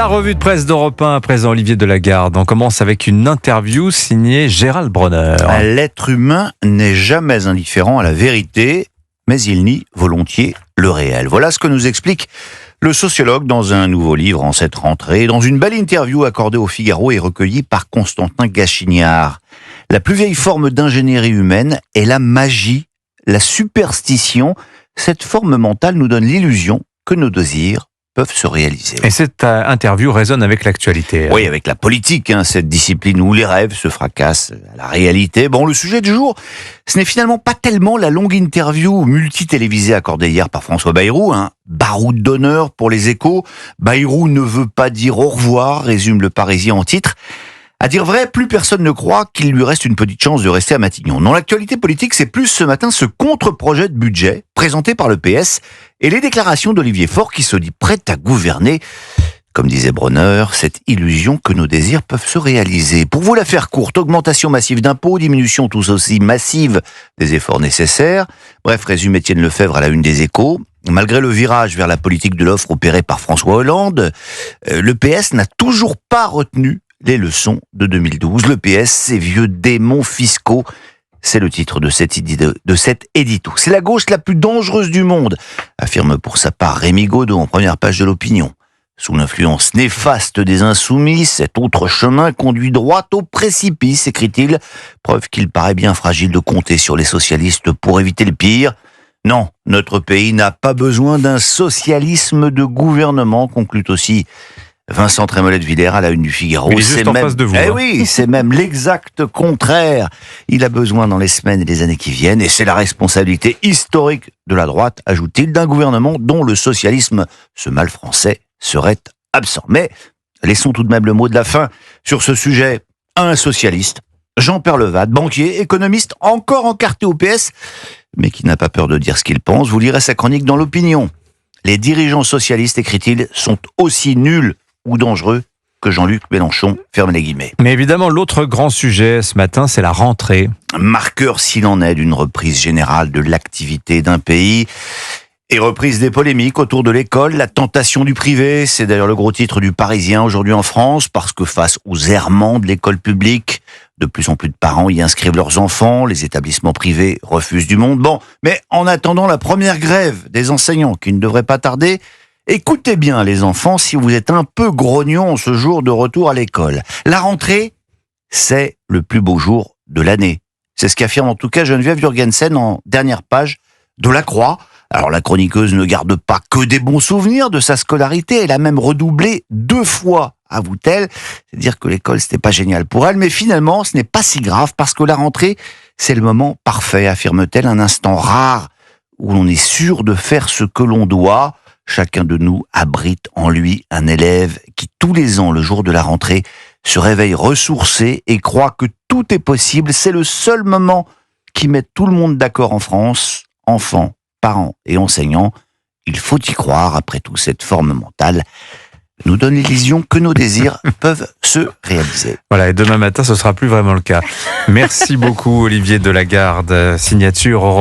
La revue de presse d'Europe 1 à présent, Olivier Delagarde. On commence avec une interview signée Gérald Bronner. L'être humain n'est jamais indifférent à la vérité, mais il nie volontiers le réel. Voilà ce que nous explique le sociologue dans un nouveau livre en cette rentrée, dans une belle interview accordée au Figaro et recueillie par Constantin Gachignard. La plus vieille forme d'ingénierie humaine est la magie, la superstition. Cette forme mentale nous donne l'illusion que nos désirs peuvent se réaliser. Et cette interview résonne avec l'actualité. Oui, avec la politique, cette discipline où les rêves se fracassent à la réalité. Bon, le sujet du jour, ce n'est finalement pas tellement la longue interview multi-télévisée accordée hier par François Bayrou, baroud d'honneur pour les Échos. Bayrou ne veut pas dire au revoir, résume le Parisien en titre. À dire vrai, plus personne ne croit qu'il lui reste une petite chance de rester à Matignon. Dans l'actualité politique, c'est plus ce matin ce contre-projet de budget présenté par le PS et les déclarations d'Olivier Faure qui se dit prêt à gouverner. Comme disait Bronner, cette illusion que nos désirs peuvent se réaliser. Pour vous la faire courte, augmentation massive d'impôts, diminution tous aussi massive des efforts nécessaires. Bref, résume Étienne Lefebvre à la une des Échos. Malgré le virage vers la politique de l'offre opéré par François Hollande, le PS n'a toujours pas retenu les leçons de 2012. Le PS, ces vieux démons fiscaux, c'est le titre de cet édito. C'est la gauche la plus dangereuse du monde, affirme pour sa part Rémi Gaudot en première page de l'Opinion. Sous l'influence néfaste des insoumis, cet autre chemin conduit droit au précipice, écrit-il, preuve qu'il paraît bien fragile de compter sur les socialistes pour éviter le pire. Non, notre pays n'a pas besoin d'un socialisme de gouvernement, conclut aussi Vincent Trémollet de Villers à la une du Figaro. Il est juste en face de vous. Oui, c'est même l'exact contraire. Il a besoin dans les semaines et les années qui viennent, et c'est la responsabilité historique de la droite, ajoute-t-il, d'un gouvernement dont le socialisme, ce mal français, serait absent. Mais laissons tout de même le mot de la fin sur ce sujet à un socialiste, Jean Peyrelevade, banquier, économiste, encore encarté au PS, mais qui n'a pas peur de dire ce qu'il pense. Vous lirez sa chronique dans l'Opinion. Les dirigeants socialistes, écrit-il, sont aussi nuls ou dangereux que Jean-Luc Mélenchon, ferme les guillemets. Mais évidemment, l'autre grand sujet ce matin, c'est la rentrée. Marqueur s'il en est d'une reprise générale de l'activité d'un pays et reprise des polémiques autour de l'école, la tentation du privé, c'est d'ailleurs le gros titre du Parisien aujourd'hui en France, parce que face aux errements de l'école publique, de plus en plus de parents y inscrivent leurs enfants, les établissements privés refusent du monde. Bon, mais en attendant la première grève des enseignants qui ne devrait pas tarder, écoutez bien les enfants si vous êtes un peu grognon ce jour de retour à l'école. La rentrée, c'est le plus beau jour de l'année. C'est ce qu'affirme en tout cas Geneviève Jurgensen en dernière page de La Croix. Alors la chroniqueuse ne garde pas que des bons souvenirs de sa scolarité, elle a même redoublé 2 fois, avoue-t-elle. C'est-à-dire que l'école c'était pas génial pour elle, mais finalement ce n'est pas si grave parce que la rentrée c'est le moment parfait, affirme-t-elle, un instant rare où l'on est sûr de faire ce que l'on doit. Chacun de nous abrite en lui un élève qui tous les ans, le jour de la rentrée, se réveille ressourcé et croit que tout est possible. C'est le seul moment qui met tout le monde d'accord en France, enfants, parents et enseignants. Il faut y croire, après tout, cette forme mentale nous donne l'illusion que nos désirs peuvent se réaliser. Voilà, et demain matin, ce sera plus vraiment le cas. Merci beaucoup, Olivier Delagarde. Signature Europe